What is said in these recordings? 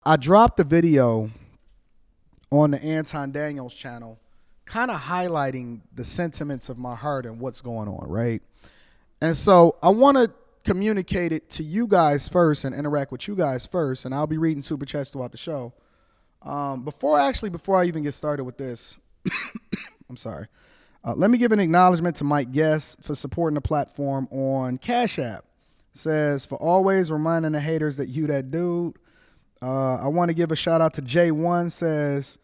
I dropped a video on the Anton Daniels channel, kind of highlighting the sentiments of my heart and what's going on, right? And so I want to communicate it to you guys first and interact with you guys first, and I'll be reading super chats throughout the show. Before I even get started with this, I'm sorry. Let me give an acknowledgement to Mike Guest for supporting the platform on Cash App. It says, for always reminding the haters that you that dude. I want to give a shout out to J1, says,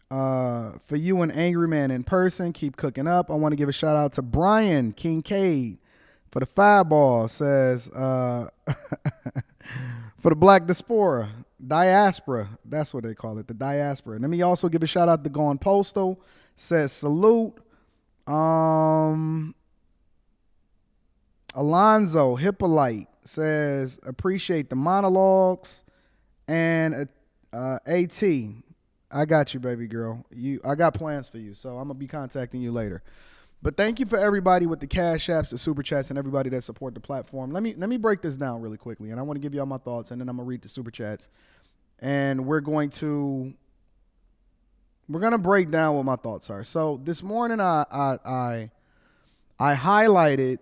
for you an angry man in person, keep cooking up. I want to give a shout out to Brian Kincaid for the fireball, says, for the black diaspora, that's what they call it, the diaspora. And let me also give a shout out to Gone Postal, says salute. Alonzo Hippolyte says appreciate the monologues. And AT, I got you, baby girl. I got plans for you, so I'm gonna be contacting you later. But thank you for everybody with the cash apps, the super chats, and everybody that support the platform. Let me break this down really quickly, and I want to give you all my thoughts, and then I'm gonna read the super chats, and we're gonna break down what my thoughts are. So this morning, I highlighted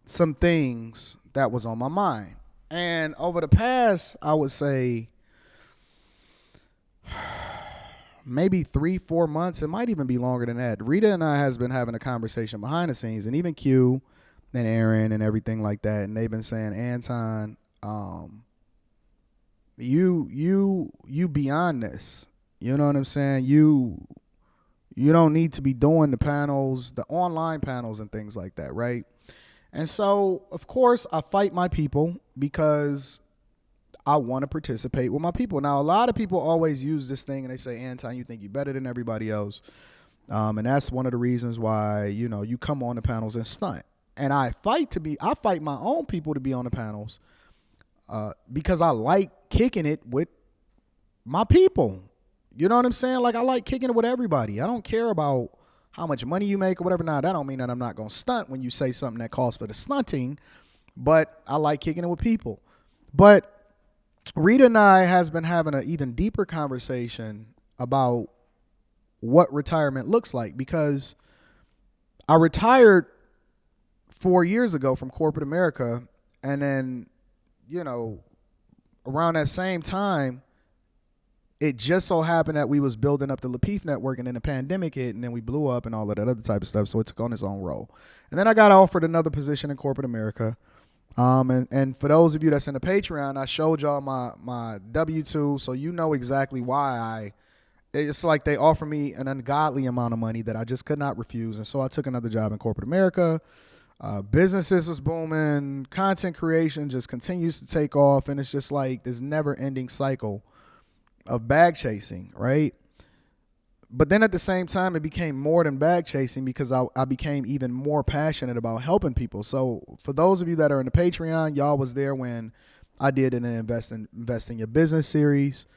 some things that was on my mind. And over the past, I would say, maybe 3-4 months, it might even be longer than that, Rita and I has been having a conversation behind the scenes, and even Q and Aaron and everything like that, and they've been saying, Anton, you beyond this. You know what I'm saying? You don't need to be doing the panels, the online panels and things like that, right? And so, of course, I fight my people because I want to participate with my people. Now, a lot of people always use this thing and they say, Anton, you think you're better than everybody else. And that's one of the reasons why, you come on the panels and stunt. And I fight my own people to be on the panels because I like kicking it with my people. You know what I'm saying? Like, I like kicking it with everybody. I don't care about how much money you make or whatever. Now, that don't mean that I'm not going to stunt when you say something that calls for the stunting, but I like kicking it with people. But Rita and I has been having an even deeper conversation about what retirement looks like, because I retired 4 years ago from corporate America, and then, around that same time, it just so happened that we was building up the Lapeef network, and then the pandemic hit, and then we blew up and all of that other type of stuff. So it took on its own role. And then I got offered another position in corporate America. And for those of you that's in the Patreon, I showed y'all my W-2, so you know exactly why it's like they offered me an ungodly amount of money that I just could not refuse. And so I took another job in corporate America. Businesses was booming. Content creation just continues to take off. And it's just like this never ending cycle of bag chasing, right? But then at the same time, it became more than bag chasing because I became even more passionate about helping people. So for those of you that are in the Patreon, y'all was there when I did an invest in your business series.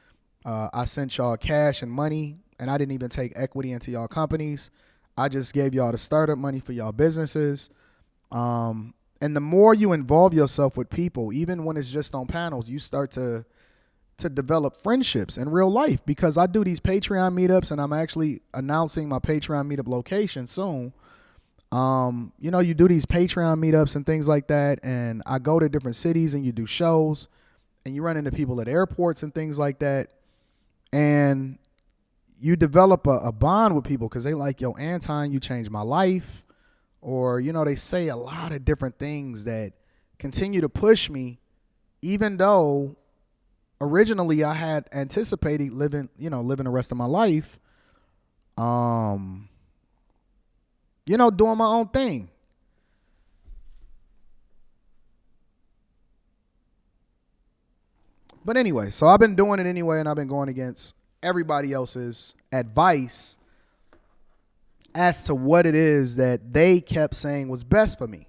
I sent y'all cash and money, and I didn't even take equity into y'all companies. I just gave y'all the startup money for y'all businesses. And the more you involve yourself with people, even when it's just on panels, you start to develop friendships in real life, because I do these Patreon meetups, and I'm actually announcing my Patreon meetup location soon. You do these Patreon meetups and things like that, and I go to different cities and you do shows, and you run into people at airports and things like that, and you develop a bond with people because they like, yo, Anton, you changed my life, or they say a lot of different things that continue to push me, even though originally I had anticipated living the rest of my life, doing my own thing. But anyway, so I've been doing it anyway, and I've been going against everybody else's advice as to what it is that they kept saying was best for me.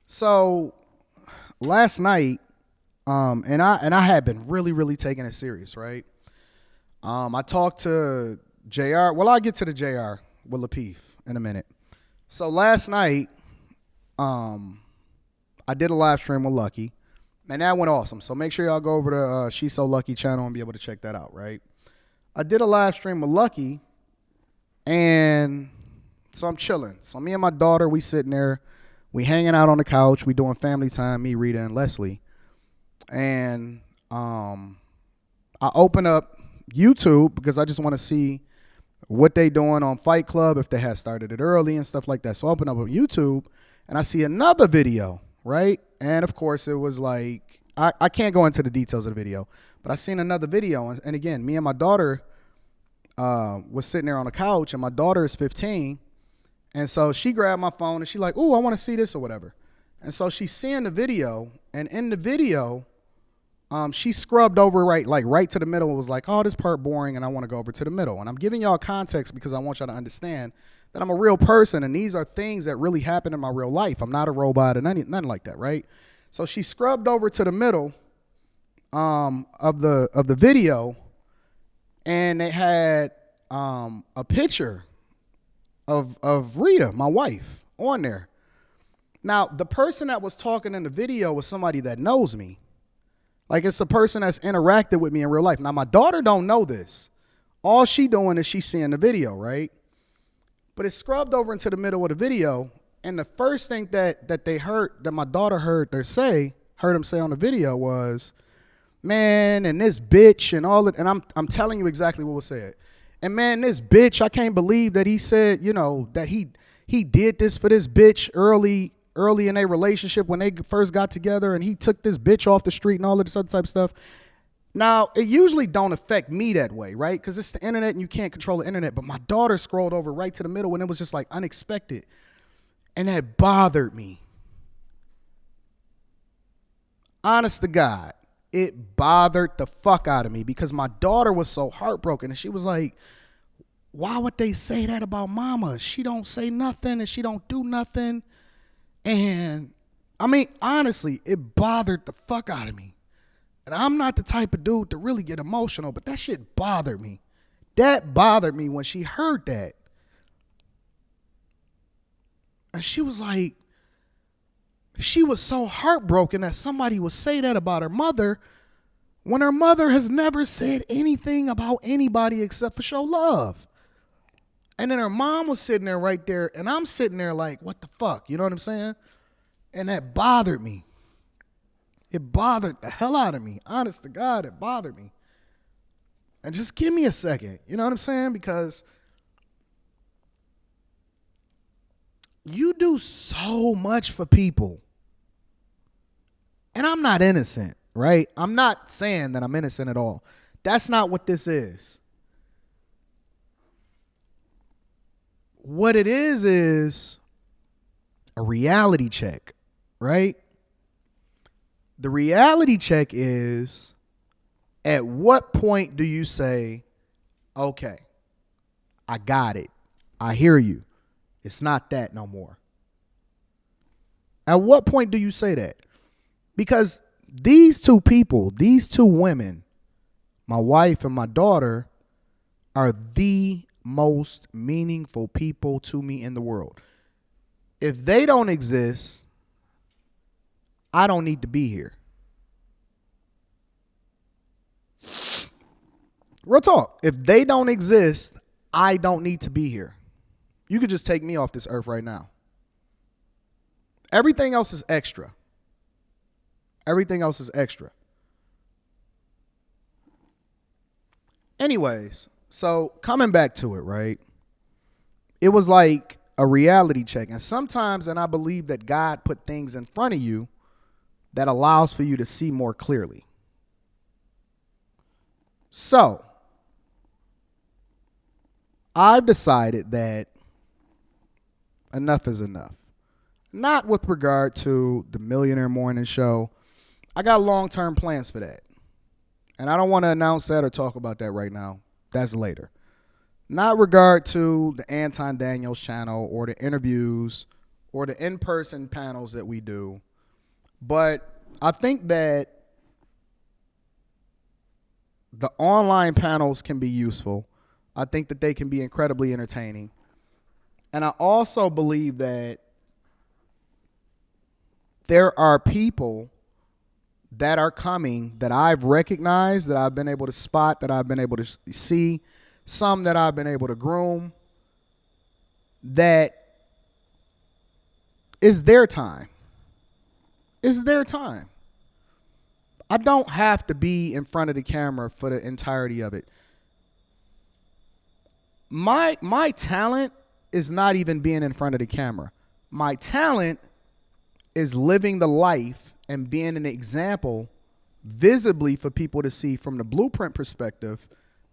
So last night, and I had been really, really taking it serious, right? I talked to JR. Well, I'll get to the JR with Lapeef in a minute. So last night, I did a live stream with Lucky, And that went awesome. So make sure y'all go over to She's So Lucky channel and be able to check that out, right? I did a live stream with Lucky, and so I'm chilling. So me and my daughter, we sitting there, we hanging out on the couch, we doing family time, me, Rita, and Leslie. And I open up YouTube because I just want to see what they doing on Fight Club, if they had started it early and stuff like that. So I open up YouTube, and I see another video, right? And of course, it was like, I can't go into the details of the video, but I seen another video. And again, me and my daughter was sitting there on the couch, and my daughter is 15. And so she grabbed my phone, and she like, ooh, I want to see this or whatever. And so she's seeing the video, and in the video, she scrubbed over right to the middle and was like, oh, this part boring, and I want to go over to the middle. And I'm giving y'all context because I want y'all to understand that I'm a real person, and these are things that really happen in my real life. I'm not a robot or nothing like that, right? So she scrubbed over to the middle of the video, and it had a picture of Rita, my wife, on there. Now, the person that was talking in the video was somebody that knows me. Like, it's a person that's interacted with me in real life. Now, my daughter don't know this. All she doing is she's seeing the video, right? But it scrubbed over into the middle of the video, and the first thing that they heard, that my daughter heard him say on the video was, man, and this bitch and all that. And I'm telling you exactly what was said. And man, this bitch, I can't believe that he said, you know, that he did this for this bitch early in a relationship when they first got together, and he took this bitch off the street and all of this other type of stuff. Now, it usually don't affect me that way, right? Because it's the internet and you can't control the internet. But my daughter scrolled over right to the middle, and it was just like unexpected. And that bothered me. Honest to God, it bothered the fuck out of me because my daughter was so heartbroken, and she was like, why would they say that about mama? She don't say nothing and she don't do nothing. And I mean, honestly, it bothered the fuck out of me. And I'm not the type of dude to really get emotional, but that shit bothered me. That bothered me when she heard that. And she was like, she was so heartbroken that somebody would say that about her mother when her mother has never said anything about anybody except for show love. And then her mom was sitting there right there, and I'm sitting there like, what the fuck? You know what I'm saying? And that bothered me. It bothered the hell out of me. Honest to God, it bothered me. And just give me a second. You know what I'm saying? Because you do so much for people. And I'm not innocent, right? I'm not saying that I'm innocent at all. That's not what this is. What it is a reality check, right? The reality check is, at what point do you say, okay, I got it. I hear you. It's not that no more. At what point do you say that? Because these two people, these two women, my wife and my daughter, are the most meaningful people to me in the world. If they don't exist, I don't need to be here. Real talk. If they don't exist, I don't need to be here. You could just take me off this earth right now. Everything else is extra. Everything else is extra. Anyways, so coming back to it, right? It was like a reality check. And sometimes, and I believe that God put things in front of you that allows for you to see more clearly. So, I've decided that enough is enough. Not with regard to the Millionaire Morning Show. I got long-term plans for that. And I don't want to announce that or talk about that right now. That's later. Not regard to the Anton Daniels channel or the interviews or the in-person panels that we do. But I think that the online panels can be useful. I think that they can be incredibly entertaining. And I also believe that there are people that are coming that I've recognized, that I've been able to spot, that I've been able to see, some that I've been able to groom, that is their time. It's their time. I don't have to be in front of the camera for the entirety of it. My talent is not even being in front of the camera. My talent is living the life and being an example visibly for people to see from the blueprint perspective.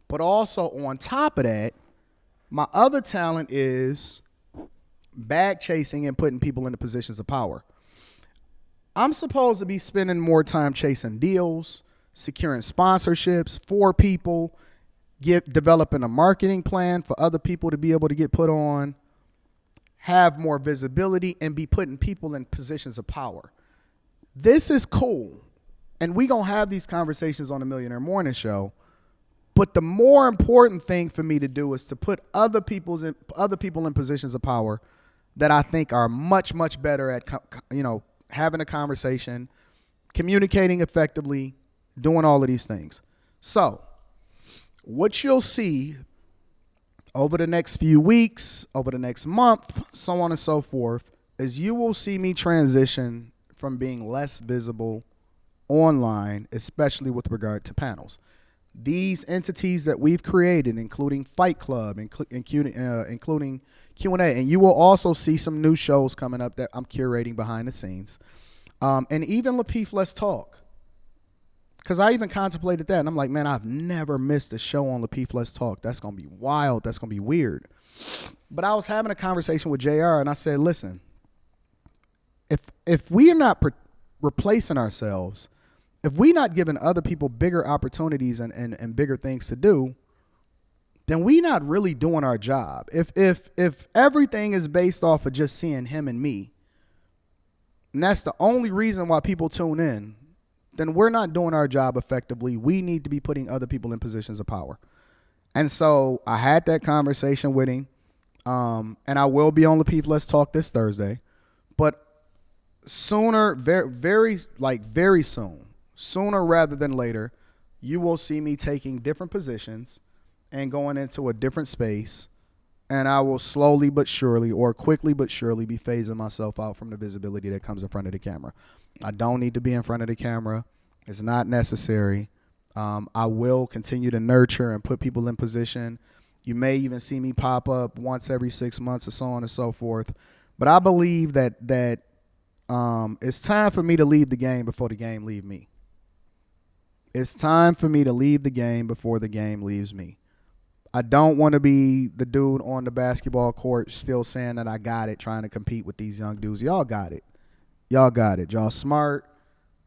But also on top of that, my other talent is bag chasing and putting people into positions of power. I'm supposed to be spending more time chasing deals, securing sponsorships for people, developing a marketing plan for other people to be able to get put on, have more visibility, and be putting people in positions of power. This is cool. And we going to have these conversations on the Millionaire Morning Show. But the more important thing for me to do is to put other people in positions of power that I think are much, much better at, having a conversation, communicating effectively, doing all of these things. So what you'll see over the next few weeks, over the next month, so on and so forth, is you will see me transition from being less visible online, especially with regard to panels. These entities that we've created, including Fight Club, including Q&A, and you will also see some new shows coming up that I'm curating behind the scenes. And even Lapeef, Let's Talk. Because I even contemplated that, and I'm like, man, I've never missed a show on Lapeef, Let's Talk. That's going to be wild. That's going to be weird. But I was having a conversation with JR, and I said, listen, if we are not replacing ourselves, if we're not giving other people bigger opportunities and bigger things to do, then we're not really doing our job. If everything is based off of just seeing him and me, and that's the only reason why people tune in, then we're not doing our job effectively. We need to be putting other people in positions of power. And so I had that conversation with him, and I will be on Lapeef Let's Talk this Thursday. But sooner, very soon, sooner rather than later, you will see me taking different positions and going into a different space, and I will slowly but surely, or quickly but surely, be phasing myself out from the visibility that comes in front of the camera. I don't need to be in front of the camera. It's not necessary. I will continue to nurture and put people in position. You may even see me pop up once every 6 months or so on and so forth. But I believe that it's time for me to leave the game before the game leave me. It's time for me to leave the game before the game leaves me. I don't want to be the dude on the basketball court still saying that I got it, trying to compete with these young dudes. Y'all got it. Y'all got it. Y'all smart.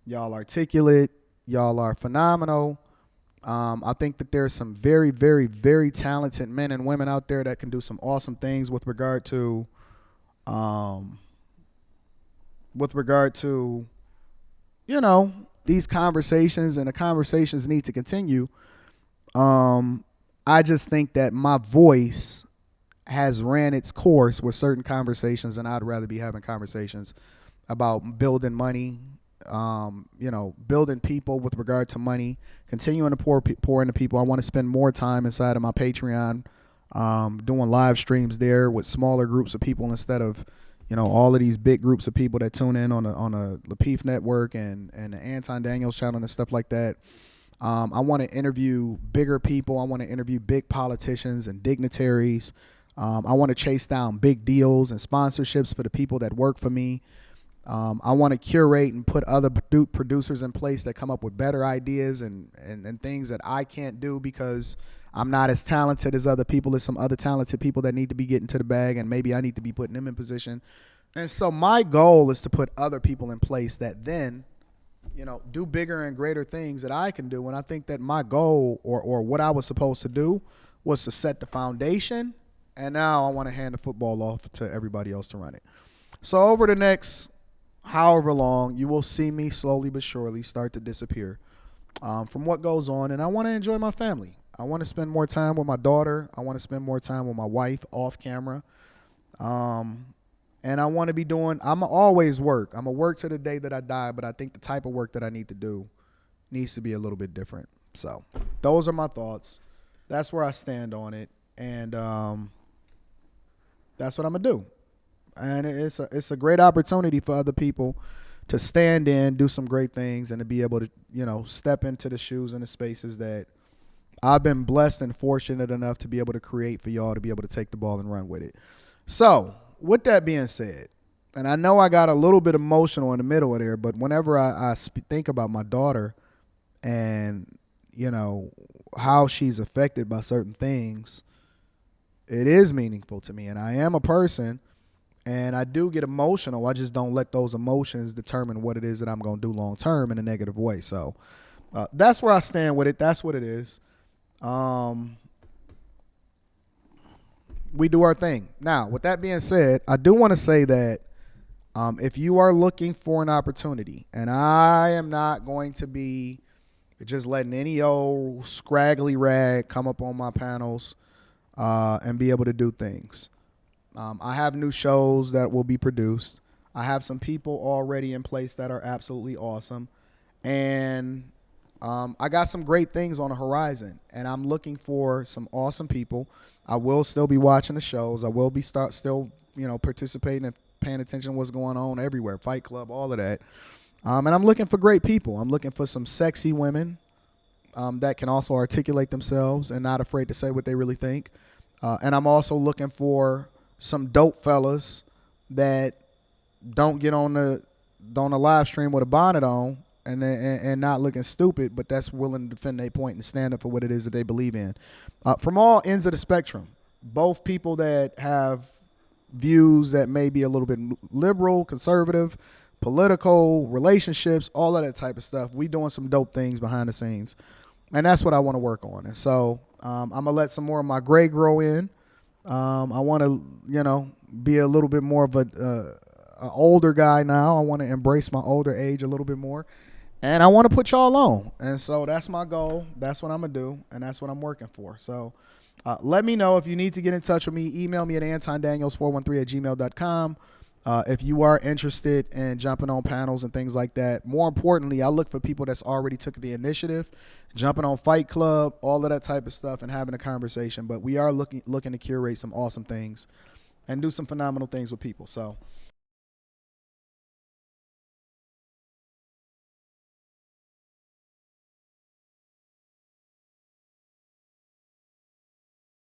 Y'all articulate. Y'all are phenomenal. I think that there's some very, very, very talented men and women out there that can do some awesome things with regard to these conversations, and the conversations need to continue. I just think that my voice has ran its course with certain conversations, and I'd rather be having conversations about building money, building people with regard to money, continuing to pour into people. I want to spend more time inside of my Patreon, doing live streams there with smaller groups of people instead of, all of these big groups of people that tune in on a Lapeef network and the Anton Daniels channel and stuff like that. I want to interview bigger people. I want to interview big politicians and dignitaries. I want to chase down big deals and sponsorships for the people that work for me. I want to curate and put other producers in place that come up with better ideas and things that I can't do because I'm not as talented as other people. There's some other talented people that need to be getting to the bag, and maybe I need to be putting them in position. And so my goal is to put other people in place that then do bigger and greater things that I can do. And I think that my goal or what I was supposed to do was to set the foundation. And now I want to hand the football off to everybody else to run it. So over the next however long, you will see me slowly but surely start to disappear from what goes on. And I want to enjoy my family. I want to spend more time with my daughter. I want to spend more time with my wife off camera. And I want to be doing, I'm always work. I'm going to work to the day that I die, but I think the type of work that I need to do needs to be a little bit different. So those are my thoughts. That's where I stand on it. And that's what I'm going to do. And it's a great opportunity for other people to stand in, do some great things, and to be able to, step into the shoes and the spaces that I've been blessed and fortunate enough to be able to create for y'all, to be able to take the ball and run with it. So with that being said, and I know I got a little bit emotional in the middle of there, but whenever I think about my daughter and, how she's affected by certain things, it is meaningful to me. And I am a person, and I do get emotional. I just don't let those emotions determine what it is that I'm going to do long term in a negative way. So that's where I stand with it. That's what it is. We do our thing. Now, with that being said, I do want to say that if you are looking for an opportunity, and I am not going to be just letting any old scraggly rag come up on my panels and be able to do things. I have new shows that will be produced. I have some people already in place that are absolutely awesome. And I got some great things on the horizon. And I'm looking for some awesome people. I will still be watching the shows. I will be still participating and paying attention to what's going on everywhere. Fight Club, all of that. And I'm looking for great people. I'm looking for some sexy women that can also articulate themselves and not afraid to say what they really think. And I'm also looking for some dope fellas that don't get on the live stream with a bonnet on and not looking stupid, but that's willing to defend their point and stand up for what it is that they believe in. From all ends of the spectrum, both people that have views that may be a little bit liberal, conservative, political, relationships, all of that type of stuff. We doing some dope things behind the scenes. And that's what I want to work on. And so I'm going to let some more of my gray grow in. I want to, be a little bit more of an older guy now. I want to embrace my older age a little bit more. And I want to put y'all on. And so that's my goal. That's what I'm going to do. And that's what I'm working for. So let me know if you need to get in touch with me. Email me at antondaniels413@gmail.com. If you are interested in jumping on panels and things like that. More importantly, I look for people that's already took the initiative, jumping on Fight Club, all of that type of stuff, and having a conversation. But we are looking to curate some awesome things and do some phenomenal things with people. So